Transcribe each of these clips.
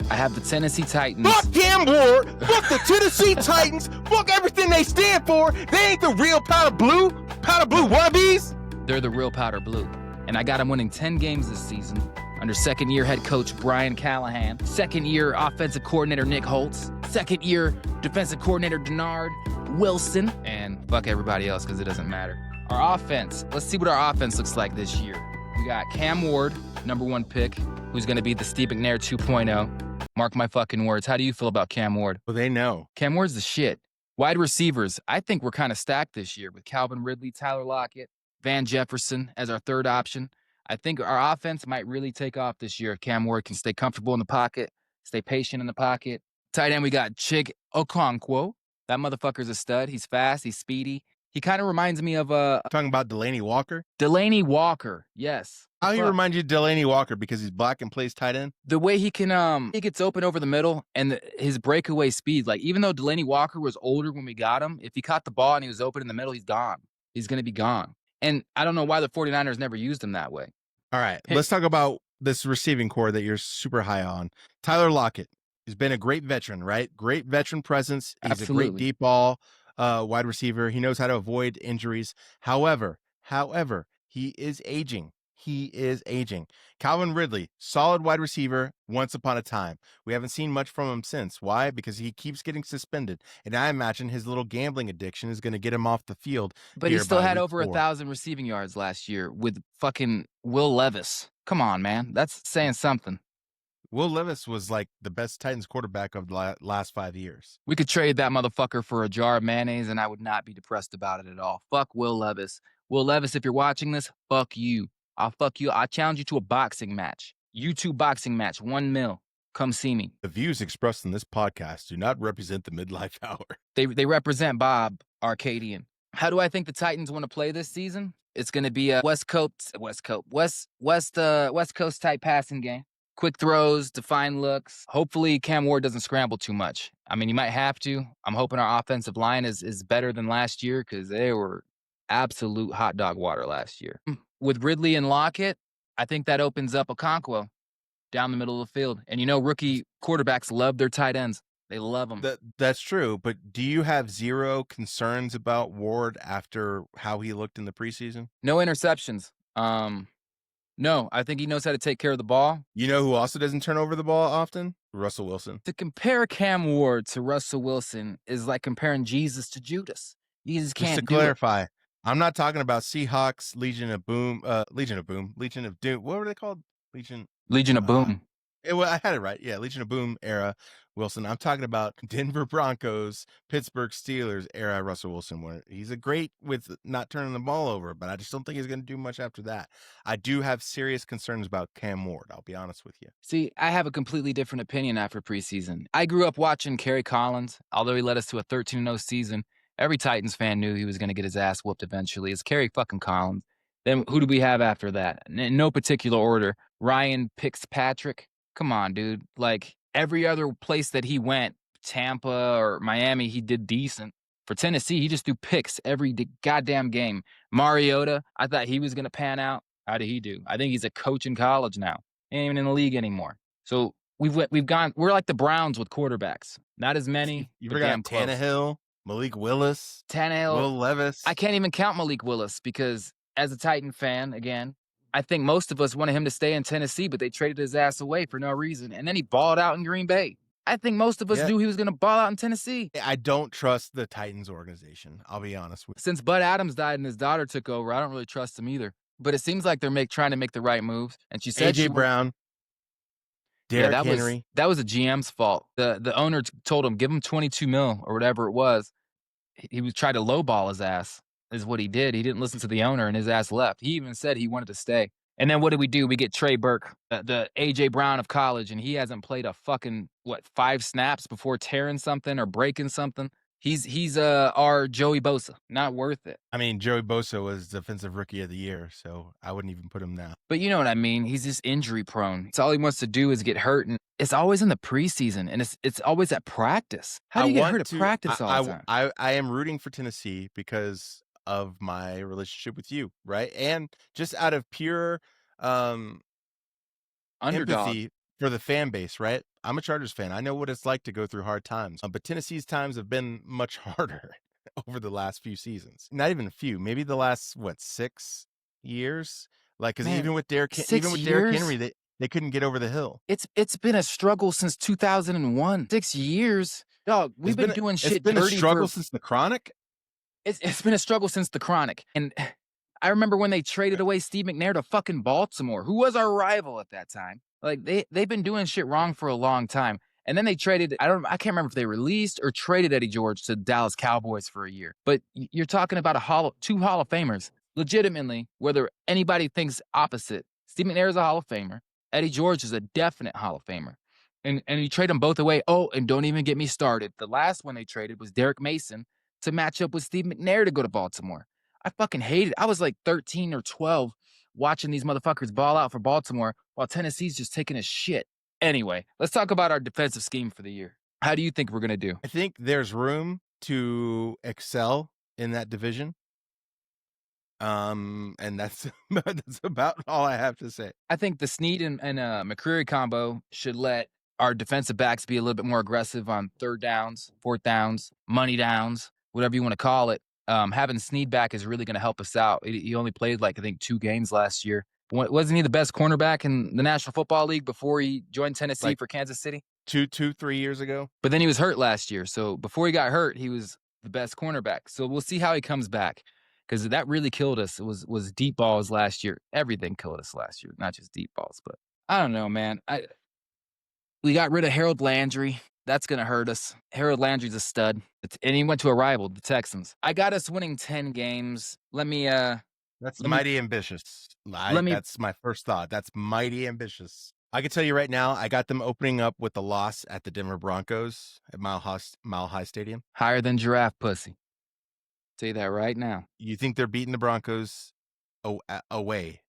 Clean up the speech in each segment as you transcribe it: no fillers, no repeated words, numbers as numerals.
I have the Tennessee Titans. Fuck Cam Ward. Fuck the Tennessee Titans. Fuck everything they stand for. They ain't the real powder blue wannabes. They're the real powder blue. And I got them winning 10 games this season under second-year head coach Brian Callahan, second-year offensive coordinator Nick Holtz, second-year defensive coordinator Denard Wilson, and fuck everybody else because it doesn't matter. Our offense, let's see what our offense looks like this year. We got Cam Ward, #1 pick, who's going to be the Steve McNair 2.0. Mark my fucking words. How do you feel about Cam Ward? Well, they know. Cam Ward's the shit. Wide receivers, I think we're kind of stacked this year with Calvin Ridley, Tyler Lockett, Van Jefferson as our third option. I think our offense might really take off this year if Cam Ward can stay comfortable in the pocket, stay patient in the pocket. Tight end, we got Chig Okonkwo. That motherfucker's a stud. He's fast. He's speedy. He kind of reminds me of Talking about Delaney Walker? Delaney Walker, yes. How he remind you of Delaney Walker because he's black and plays tight end? The way he can, he gets open over the middle and his breakaway speed. Like, even though Delaney Walker was older when we got him, if he caught the ball and he was open in the middle, he's gone. He's going to be gone. And I don't know why the 49ers never used him that way. All right, let's talk about this receiving core that you're super high on. Tyler Lockett. He's been a great veteran, right? Great veteran presence. He's Absolutely. a great deep ball wide receiver. He knows how to avoid injuries. However, he is aging. Calvin Ridley, solid wide receiver once upon a time. We haven't seen much from him since. Why? Because he keeps getting suspended. And I imagine his little gambling addiction is going to get him off the field. But he still had over 1,000 receiving yards last year with fucking Will Levis. Come on, man. That's saying something. Will Levis was like the best Titans quarterback of the last 5 years. We could trade that motherfucker for a jar of mayonnaise, and I would not be depressed about it at all. Fuck Will Levis. Will Levis, if you're watching this, fuck you. I'll fuck you. I'll challenge you to a boxing match. YouTube boxing match, $1 million. Come see me. The views expressed in this podcast do not represent the Midlife Hour. They represent Bob Arkadian. How do I think the Titans want to play this season? It's going to be a West Coast type passing game. Quick throws, defined looks. Hopefully Cam Ward doesn't scramble too much. I mean, he might have to. I'm hoping our offensive line is better than last year because they were absolute hot dog water last year. With Ridley and Lockett, I think that opens up Okonkwo down the middle of the field. And rookie quarterbacks love their tight ends. They love them. That's true. But do you have zero concerns about Ward after how he looked in the preseason? No interceptions. No, I think he knows how to take care of the ball. You know who also doesn't turn over the ball often? Russell Wilson. To compare Cam Ward to Russell Wilson is like comparing Jesus to Judas. Jesus can't Just to clarify, I'm not talking about Seahawks, Legion of Doom. What were they called? Legion of Boom. I had it right. Yeah, Legion of Boom era Wilson. I'm talking about Denver Broncos, Pittsburgh Steelers era Russell Wilson. Where he's a great with not turning the ball over, but I just don't think he's going to do much after that. I do have serious concerns about Cam Ward. I'll be honest with you. See, I have a completely different opinion after preseason. I grew up watching Kerry Collins. Although he led us to a 13-0 season, every Titans fan knew he was going to get his ass whooped eventually. It's Kerry fucking Collins. Then who do we have after that? In no particular order. Ryan Fitzpatrick. Come on, dude. Like, every other place that he went, Tampa or Miami, he did decent. For Tennessee, he just threw picks every goddamn game. Mariota, I thought he was going to pan out. How did he do? I think he's a coach in college now. He ain't even in the league anymore. So we're like the Browns with quarterbacks. Not as many. You forgot Tannehill, Malik Willis, Will Levis. I can't even count Malik Willis because as a Titan fan, again, I think most of us wanted him to stay in Tennessee, but they traded his ass away for no reason. And then he balled out in Green Bay. I think most of us knew he was going to ball out in Tennessee. I don't trust the Titans organization. I'll be honest with you. Since Bud Adams died and his daughter took over, I don't really trust him either. But it seems like they're trying to make the right moves. And she said A.J. Brown, Derrick Henry. That was a GM's fault. The owner told him, give him $22 million or whatever it was. He was trying to lowball his ass. Is what he did. He didn't listen to the owner and his ass left. He even said he wanted to stay. And then what do? We get Trey Burke, the A.J. Brown of college, and he hasn't played a fucking, 5 snaps before tearing something or breaking something. He's our Joey Bosa. Not worth it. I mean, Joey Bosa was Defensive Rookie of the Year, so I wouldn't even put him now. But you know what I mean? He's just injury prone. It's all he wants to do is get hurt, and it's always in the preseason, and it's always at practice. How do you get hurt at practice all the time? I am rooting for Tennessee because of my relationship with you, right? And just out of pure underdog empathy for the fan base, right? I'm a Chargers fan. I know what it's like to go through hard times, but Tennessee's times have been much harder over the last few seasons. Not even a few, maybe the last 6 years. Like, because Man, even with Derrick 6 Henry, years? they couldn't get over the hill. It's been a struggle since 2001. 6 years? Dog, we've been doing It's shit been a dirty struggle for since the Chronic. It's been a struggle since the Chronic. And I remember when they traded away Steve McNair to fucking Baltimore, who was our rival at that time. Like they've been doing shit wrong for a long time. And then they traded, I can't remember if they released or traded Eddie George to Dallas Cowboys for a year. But you're talking about two Hall of Famers. Legitimately, whether anybody thinks opposite, Steve McNair is a Hall of Famer. Eddie George is a definite Hall of Famer. And you trade them both away. Oh, and don't even get me started. The last one they traded was Derek Mason to match up with Steve McNair to go to Baltimore. I fucking hated it. I was like 13 or 12 watching these motherfuckers ball out for Baltimore while Tennessee's just taking a shit. Anyway, let's talk about our defensive scheme for the year. How do you think we're going to do? I think there's room to excel in that division. And that's about all I have to say. I think the Snead and McCreary combo should let our defensive backs be a little bit more aggressive on third downs, fourth downs, money downs, whatever you want to call it. Having Snead back is really going to help us out. He only played I think 2 games last year. Wasn't he the best cornerback in the National Football League before he joined Tennessee for Kansas City? 3 years ago. But then he was hurt last year. So before he got hurt, he was the best cornerback. So we'll see how he comes back. Because that really killed us. It was deep balls last year. Everything killed us last year, not just deep balls. But I don't know, man. We got rid of Harold Landry. That's going to hurt us. Harold Landry's a stud. And he went to a rival, the Texans. I got us winning 10 games. That's mighty ambitious. That's my first thought. That's mighty ambitious. I can tell you right now, I got them opening up with a loss at the Denver Broncos at Mile High Stadium. Higher than giraffe pussy. Say that right now. You think they're beating the Broncos away?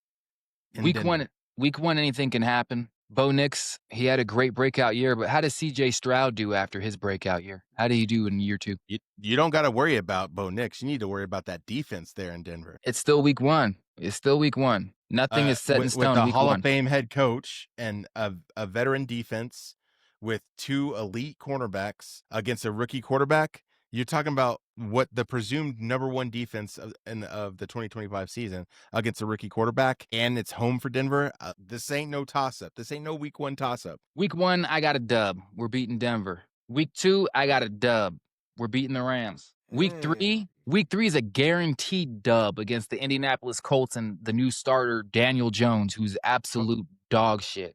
Week one, anything can happen. Bo Nix, he had a great breakout year, but how does C.J. Stroud do after his breakout year? How did he do in year 2? You don't got to worry about Bo Nix. You need to worry about that defense there in Denver. It's still week 1. Nothing is set in stone. With the Hall of Fame head coach and a veteran defense with 2 elite cornerbacks against a rookie quarterback. You're talking about what the presumed number 1 defense of the 2025 season against a rookie quarterback, and it's home for Denver. This ain't no toss-up. This ain't no week 1 toss-up. Week 1, I got a dub. We're beating Denver. Week 2, I got a dub. We're beating the Rams. Week 3 is a guaranteed dub against the Indianapolis Colts and the new starter, Daniel Jones, who's absolute dog shit.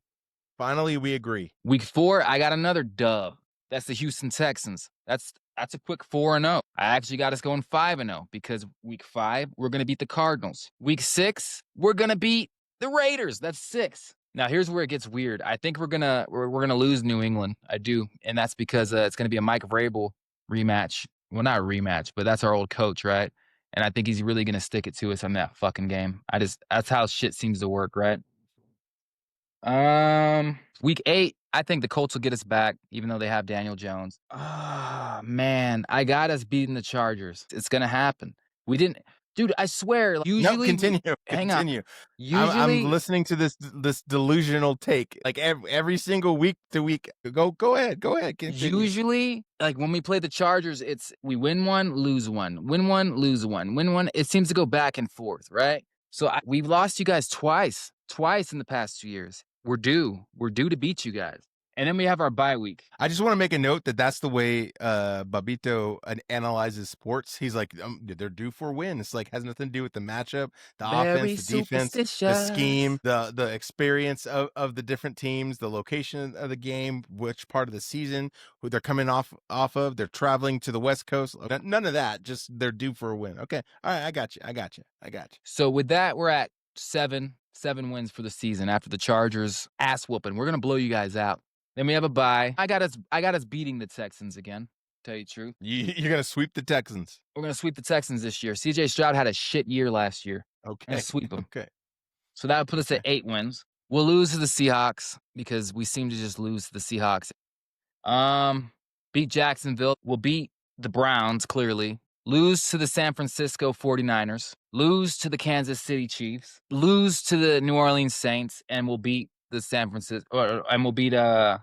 Finally, we agree. Week 4, I got another dub. That's the Houston Texans. That's a quick 4-0. I actually got us going 5-0 because week 5, we're going to beat the Cardinals. Week 6, we're going to beat the Raiders. That's 6. Now, here's where it gets weird. I think we're going to lose New England. I do. And that's because it's going to be a Mike Vrabel rematch. Well, not a rematch, but that's our old coach, right? And I think he's really going to stick it to us on that fucking game. That's how shit seems to work, right? Week 8, I think the Colts will get us back, even though they have Daniel Jones. Oh, man. I got us beating the Chargers. It's going to happen. We didn't... Dude, I swear. Usually, no, continue. Hang on. Usually, I'm listening to this delusional take. Like every single week to week. Go ahead. Continue. Usually, like when we play the Chargers, it's we win 1, lose 1. Win 1, lose 1. Win 1. It seems to go back and forth, right? So we've lost you guys twice in the past 2 years. We're due to beat you guys. And then we have our bye week. I just want to make a note that that's the way Babito analyzes sports. He's like, they're due for a win. It's like has nothing to do with the matchup, the offense, the defense, the scheme, the experience of the different teams, the location of the game, which part of the season, who they're coming off of. They're traveling to the West Coast. None of that. Just they're due for a win. Okay. All right. I got you. So with that, we're at 7 wins for the season after the Chargers ass whooping. We're going to blow you guys out. Then we have a bye. I got us beating the Texans again, tell you the truth. You're going to sweep the Texans. We're going to sweep the Texans this year. C.J. Stroud had a shit year last year. Okay. We're going to sweep them. Okay. So that would put us at 8 wins. We'll lose to the Seahawks because we seem to just lose to the Seahawks. Beat Jacksonville. We'll beat the Browns, clearly. Lose to the San Francisco 49ers. Lose to the Kansas City Chiefs. Lose to the New Orleans Saints. And we'll beat the San Francisco, and we'll beat the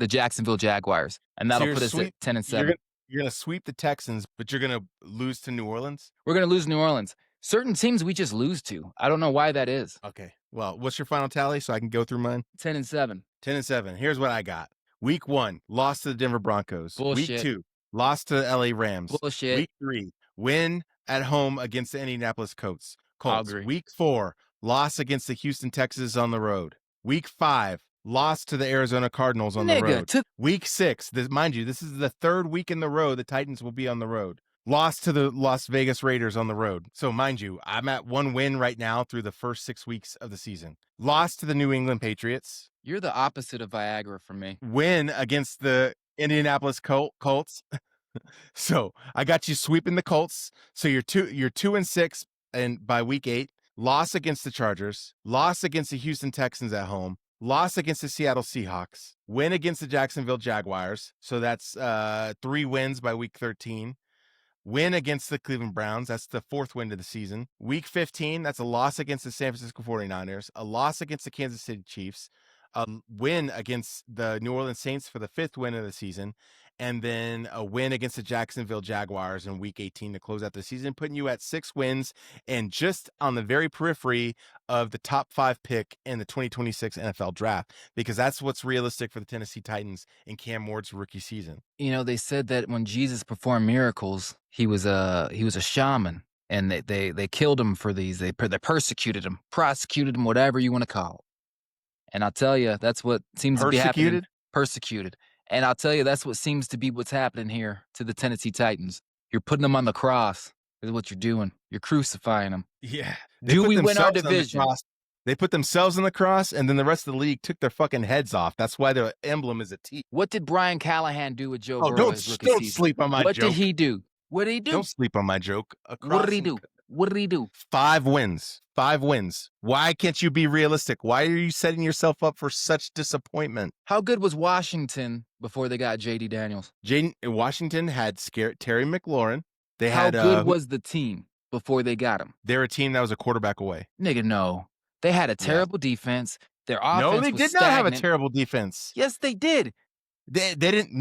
Jacksonville Jaguars, and that'll put us at 10-7. You're gonna sweep the Texans, but you're gonna lose to New Orleans. We're gonna lose New Orleans. Certain teams we just lose to. I don't know why that is. Okay. Well, what's your final tally so I can go through mine? 10-7. 10-7. Here's what I got. Week 1, lost to the Denver Broncos. Bullshit. Week 2, lost to the LA Rams. Bullshit. Week 3, win at home against the Indianapolis Colts. I'll agree. Week 4, loss against the Houston Texans on the road. Week 5, lost to the Arizona Cardinals on the road. Week 6, mind you, this is the third week in the row the Titans will be on the road. Lost to the Las Vegas Raiders on the road. So mind you, I'm at 1 win right now through the first 6 weeks of the season. Lost to the New England Patriots. You're the opposite of Viagra for me. Win against the Indianapolis Colts. So I got you sweeping the Colts. So you're 2-6 and by week 8. Loss against the Chargers. Loss against the Houston Texans at home. Loss against the Seattle Seahawks. Win against the Jacksonville Jaguars. So that's 3 wins by week 13. Win against the Cleveland Browns. That's the 4th win of the season. Week 15, that's a loss against the San Francisco 49ers. A loss against the Kansas City Chiefs. A win against the New Orleans Saints for the 5th win of the season. And then a win against the Jacksonville Jaguars in week 18 to close out the season, putting you at 6 wins and just on the very periphery of the top 5 pick in the 2026 NFL draft, because that's what's realistic for the Tennessee Titans in Cam Ward's rookie season. You know, they said that when Jesus performed miracles, he was a shaman, and they killed him for these. They persecuted him, prosecuted him, whatever you want to call it. And I'll tell you, that's what seems to be happening. Persecuted. And I'll tell you, that's what seems to be what's happening here to the Tennessee Titans. You're putting them on the cross is what you're doing. You're crucifying them. Yeah. Do we win our division? They put themselves on the cross, and then the rest of the league took their fucking heads off. That's why their emblem is a T. What did Brian Callahan do with Joe Burrow his rookie season? Don't sleep on my joke. What did he do? What did he do? Don't sleep on my joke. What did he do? What did he do? 5 wins. 5 wins. Why can't you be realistic? Why are you setting yourself up for such disappointment? How good was Washington before they got J.D. Daniels? Washington had Terry McLaurin. How good was the team before they got him? They're a team that was a quarterback away. Nigga, no. They had a terrible defense. Their offense No, they did not have a terrible defense. Yes, they did. They didn't.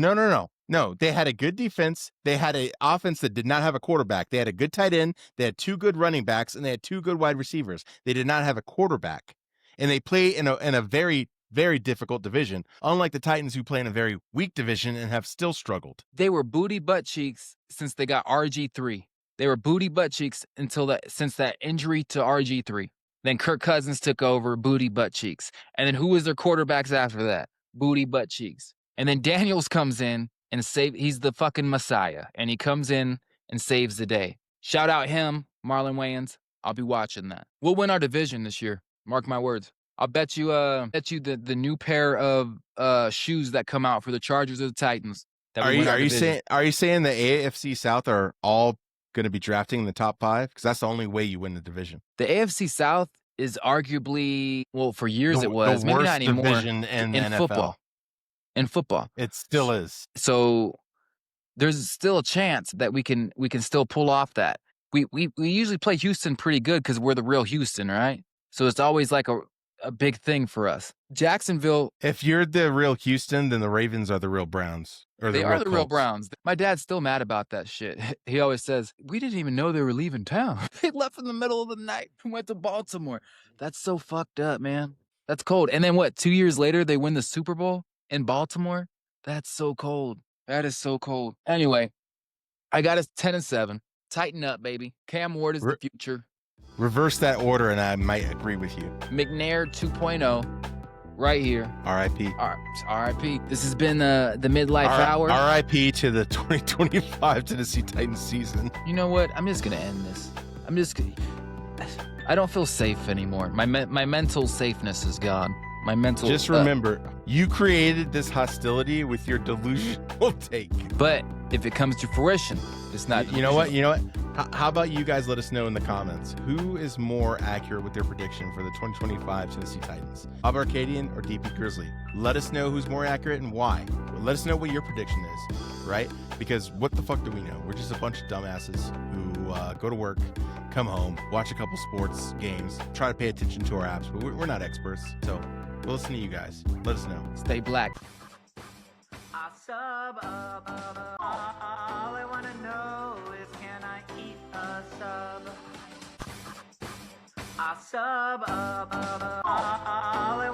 No, they had a good defense. They had an offense that did not have a quarterback. They had a good tight end. They had 2 good running backs, and they had 2 good wide receivers. They did not have a quarterback. And they play in a very, very difficult division, unlike the Titans, who play in a very weak division and have still struggled. They were booty butt cheeks since they got RG3. They were booty butt cheeks since that injury to RG3. Then Kirk Cousins took over, booty butt cheeks. And then who was their quarterbacks after that? Booty butt cheeks. And then Daniels comes in and he's the fucking Messiah. And he comes in and saves the day. Shout out him, Marlon Wayans. I'll be watching that. We'll win our division this year. Mark my words. I'll bet you the new pair of shoes that come out for the Chargers or the Titans. Are you saying the AFC South are all going to be drafting in the top 5? Because that's the only way you win the division. The AFC South is arguably, well, for years it was, the maybe worst not anymore, division in NFL. football. In football, it still is. So there's still a chance that we can still pull off that. We usually play Houston pretty good because we're the real Houston, right? So it's always like a big thing for us. Jacksonville. If you're the real Houston, then the Ravens are the real Browns. They are the real Browns. My dad's still mad about that shit. He always says, we didn't even know they were leaving town. They left in the middle of the night and went to Baltimore. That's so fucked up, man. That's cold. And then 2 years later, they win the Super Bowl in Baltimore? That's so cold. That is so cold. Anyway, I got us 10-7. Tighten up, baby. Cam Ward is the future. Reverse that order, and I might agree with you. McNair 2.0, right here. R.I.P. R.I.P. This has been the Midlife Hour. R.I.P. to the 2025 Tennessee Titans season. You know what? I'm just going to end this. I don't feel safe anymore. My mental safeness is gone. Just remember, you created this hostility with your delusional take. But if it comes to fruition, it's not. You know what? How about you guys let us know in the comments who is more accurate with their prediction for the 2025 Tennessee Titans? Arkadian or DP Grizzly? Let us know who's more accurate and why. Let us know what your prediction is, right? Because what the fuck do we know? We're just a bunch of dumbasses who go to work, come home, watch a couple sports games, try to pay attention to our apps, but we're not experts. So We'll listen to you guys. Let us know. Stay black. I sub up. All I wanna know is, can I eat a sub? I sub up. All I